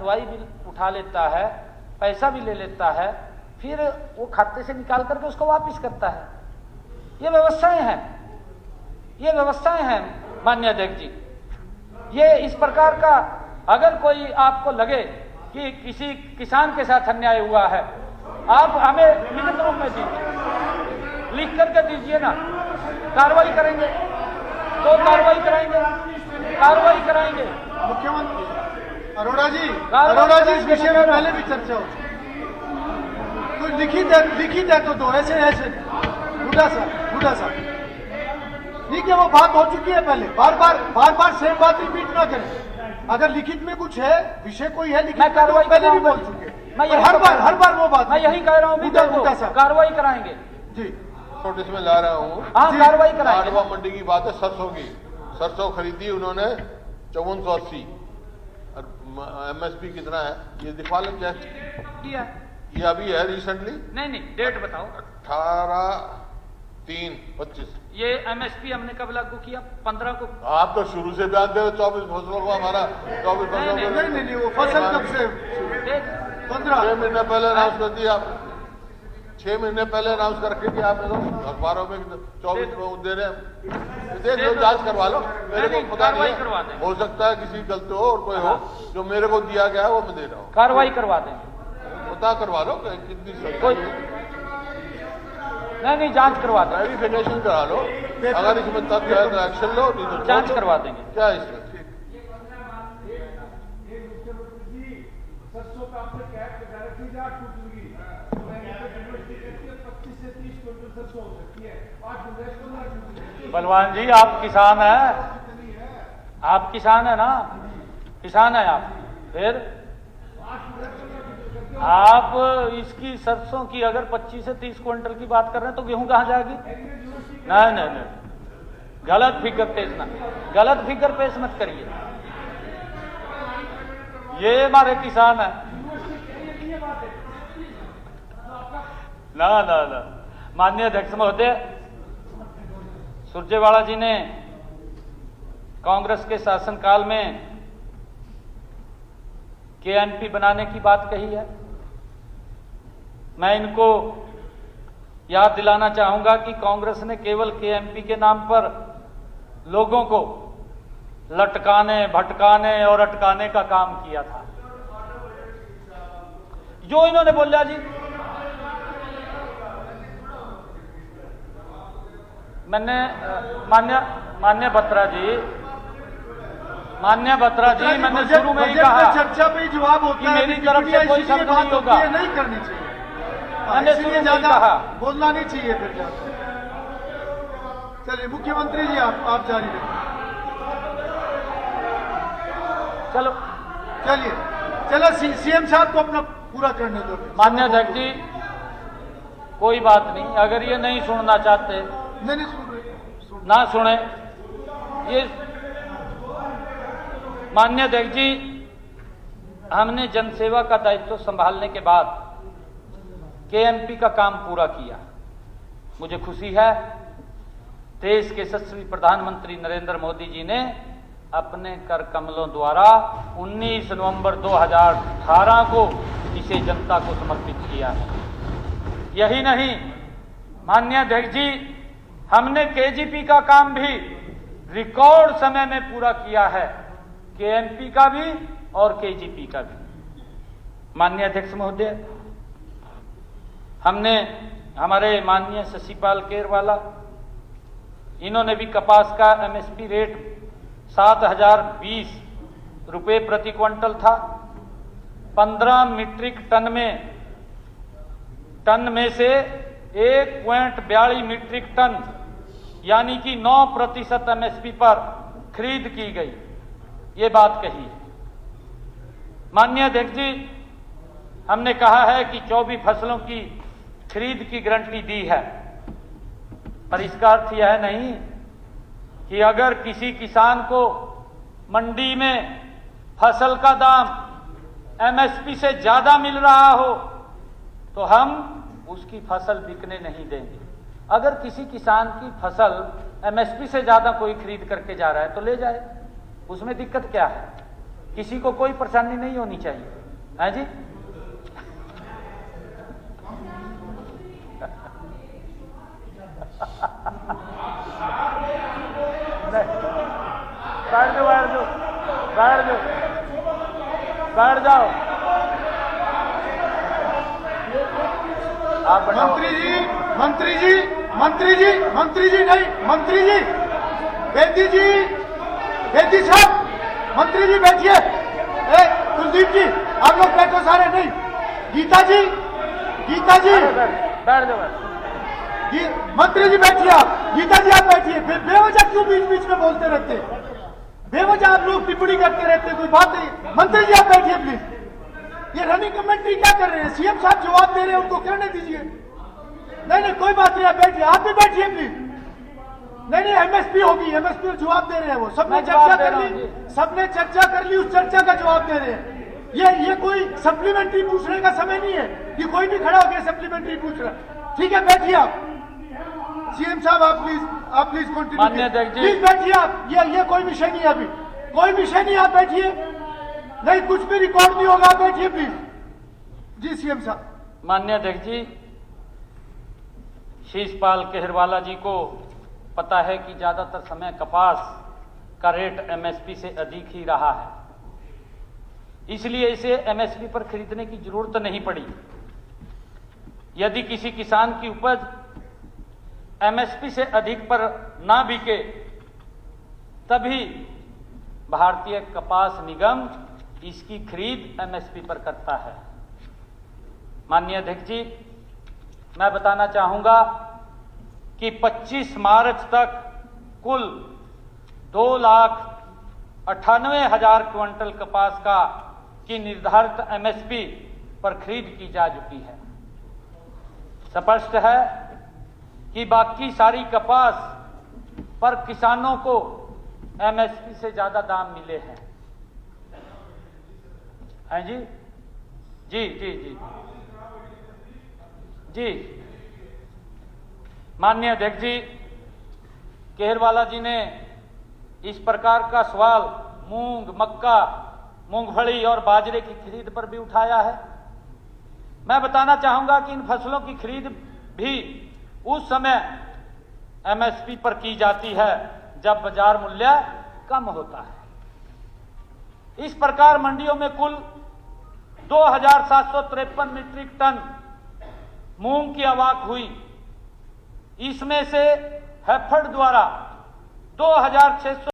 दवाई भी उठा लेता है, पैसा भी ले लेता है, फिर वो खाते से निकाल करके उसको वापस करता है। ये व्यवस्थाएं हैं, ये व्यवस्थाएं हैं माननीय अध्यक्ष जी। ये इस प्रकार का अगर कोई आपको लगे कि किसी किसान के साथ अन्याय हुआ है, आप हमें लिखित रूप में दीजिए, लिख करके दीजिए ना, कार्रवाई करेंगे, तो कार्रवाई कराएंगे, कार्रवाई कराएंगे। मुख्यमंत्री अरोड़ा जी इस विषय में पहले भी चर्चा हो चुकी, कुछ लिखित है तो दो, ऐसे बुढ़ा सा ठीक है, वो बात हो चुकी है पहले, बार बार सेम बात रिपीट ना करें। अगर लिखित में कुछ है, विषय कोई है लिखित, कार्रवाई पहले भी बोल चुके हैं, मैं हर बार वो बात, मैं यही कह रहा हूँ, कार्रवाई कराएंगे जी। नोटिस में ला रहा हूँ, हाँ कार्रवाई कराएंगे। आडवा मंडी की बात है, सरसों की, सरसों खरीदी उन्होंने 5480 और MSP कितना है ये दिखा लो क्या किया, ये अभी है रिसेंटली, नहीं डेट बताओ। 18/3/25 ये MSP हमने कब लागू किया? 15 को। आप तो शुरू से बयान दे 24 फसलों को, हमारा 24 फसलों को नहीं वो फसल कब से 15 6 महीने पहले अनाउंस कर दिया, 6 महीने पहले अनाउंस करके कि आपने तो अखबारों में 24 में दे रहे हैं, देख लो, जांच करवा लो, मेरे को पता नहीं है, हो सकता है किसी गलती हो और कोई हो, जो मेरे को दिया गया है वो मैं दे रहा हूँ, कार्रवाई करवा दें, पता करवा लो कितनी सही, नहीं जांच करवा दें, वेरिफिकेशन करा लो, अगर इसमें तथ्य है तो एक्शन लो, नहीं तो जांच करवा देंगे। क्या इसमें बलवान जी आप किसान हैं, आप किसान है ना, किसान है आप, फिर आप इसकी सरसों की अगर 25 से 30 क्विंटल की बात कर रहे हैं तो गेहूं कहां जाएगी? नहीं, गलत फिगर पेश मत करिए, ये हमारे किसान है ना। माननीय अध्यक्ष महोदय, सुरजेवाला जी ने कांग्रेस के शासनकाल में KNP बनाने की बात कही है। मैं इनको याद दिलाना चाहूंगा कि कांग्रेस ने केवल KNP के नाम पर लोगों को लटकाने, भटकाने और अटकाने का काम किया था। जो इन्होंने बोला जी, मैंने मान्य बत्रा जी मैंने शुरू में ही कहा चर्चा पे जवाब होता कि मेरी तरफ से कोई शब्द नहीं होगा, नहीं करनी चाहिए, मैंने शुरू में ही कहा, बोलना नहीं चाहिए फिर ज्यादा। चलिए मुख्यमंत्री जी आप जारी रखें। चलो CM साहब को अपना पूरा करने दो। माननीय अध्यक्ष जी, कोई बात नहीं, अगर ये नहीं सुनना चाहते नहीं सुन रहे, ना सुने। ये माननीय अध्यक्ष जी, हमने जनसेवा का दायित्व संभालने के बाद KNP का काम पूरा किया। मुझे खुशी है, देश के यशस्वी प्रधानमंत्री नरेंद्र मोदी जी ने अपने कर कमलों द्वारा 19 नवंबर 2018 को इसे जनता को समर्पित किया है। यही नहीं माननीय अध्यक्ष जी, हमने KGP का काम भी रिकॉर्ड समय में पूरा किया है, KNP का भी और KGP का भी। माननीय अध्यक्ष महोदय, हमने हमारे माननीय शशिपाल केरवाला, इन्होंने भी कपास का MSP रेट 7020 रुपये प्रति क्विंटल था। 15 मीट्रिक टन में से 1.42 मीट्रिक टन यानी कि 9% MSP पर खरीद की गई, ये बात कही। माननीय अध्यक्ष जी, हमने कहा है कि 24 फसलों की खरीद की गारंटी दी है, पर इसका अर्थ यह नहीं कि अगर किसी किसान को मंडी में फसल का दाम MSP से ज्यादा मिल रहा हो तो हम उसकी फसल बिकने नहीं देंगे। अगर किसी किसान की फसल MSP से ज्यादा कोई खरीद करके जा रहा है तो ले जाए, उसमें दिक्कत क्या है? किसी को कोई परेशानी नहीं होनी चाहिए, है जी। बैठ जाओ, बैठ जाओ, बैठ जाओ, बैठ जाओ। आप मंत्री जी, मंत्री जी, मंत्री जी, मंत्री जी नहीं, मंत्री जी, बेदी जी, बेदी साहब, मंत्री जी बैठिए। कुलदीप जी आप लोग बैठो सारे। नहीं, गीता जी, गीता जी, बैठ जाओ। मंत्री जी बैठिए आप, गीता जी आप बैठिए। बेवजह क्यों बीच बीच में बोलते रहते, बेवजह आप लोग टिप्पणी करते रहते, कोई बात नहीं। मंत्री जी आप बैठिए प्लीज। ये रनिंग कमेंट्री क्या कर रहे हैं? सीएम साहब जवाब दे रहे हैं, उनको करने दीजिए। नहीं नहीं कोई बात नहीं, आप बैठिए, आप भी बैठिए प्लीज। नहीं नहीं एमएसपी होगी, एमएसपी पर जवाब दे रहे हैं वो। सबने चर्चा कर ली, सबने चर्चा कर ली, उस चर्चा का जवाब दे रहे हैं। ये कोई सप्लीमेंट्री पूछने का समय नहीं है कि कोई भी खड़ा होकर सप्लीमेंट्री पूछ रहा है। ठीक है बैठिए आप। सीएम साहब आप प्लीज कंटिन्यू, प्लीज बैठिए आप। ये कोई विषय नहीं है, अभी कोई विषय नहीं, आप बैठिए। नहीं कुछ भी रिकॉर्ड नहीं होगा, बैठिए प्लीज। जी सीएम साहब। माननीय अध्यक्ष जी, शीशपाल केहरवाला जी को पता है कि ज्यादातर समय कपास का रेट एमएसपी से अधिक ही रहा है, इसलिए इसे एमएसपी पर खरीदने की जरूरत नहीं पड़ी। यदि किसी किसान की उपज एमएसपी से अधिक पर ना बिके तभी भारतीय कपास निगम इसकी खरीद एमएसपी पर करता है। माननीय अध्यक्ष जी, मैं बताना चाहूंगा कि 25 मार्च तक कुल 2,98,000 क्विंटल कपास की निर्धारित एमएसपी पर खरीद की जा चुकी है। स्पष्ट है कि बाकी सारी कपास पर किसानों को एमएसपी से ज्यादा दाम मिले हैं। हैं जी? जी जी जी जी। माननीय अध्यक्ष जी, केहरवाला जी ने इस प्रकार का सवाल मूंग, मक्का, मूंगफली और बाजरे की खरीद पर भी उठाया है। मैं बताना चाहूंगा कि इन फसलों की खरीद भी उस समय एमएसपी पर की जाती है जब बाजार मूल्य कम होता है। इस प्रकार मंडियों में कुल 2,753 मीट्रिक टन मूंग की आवक हुई। इसमें से हैफेड द्वारा 2,600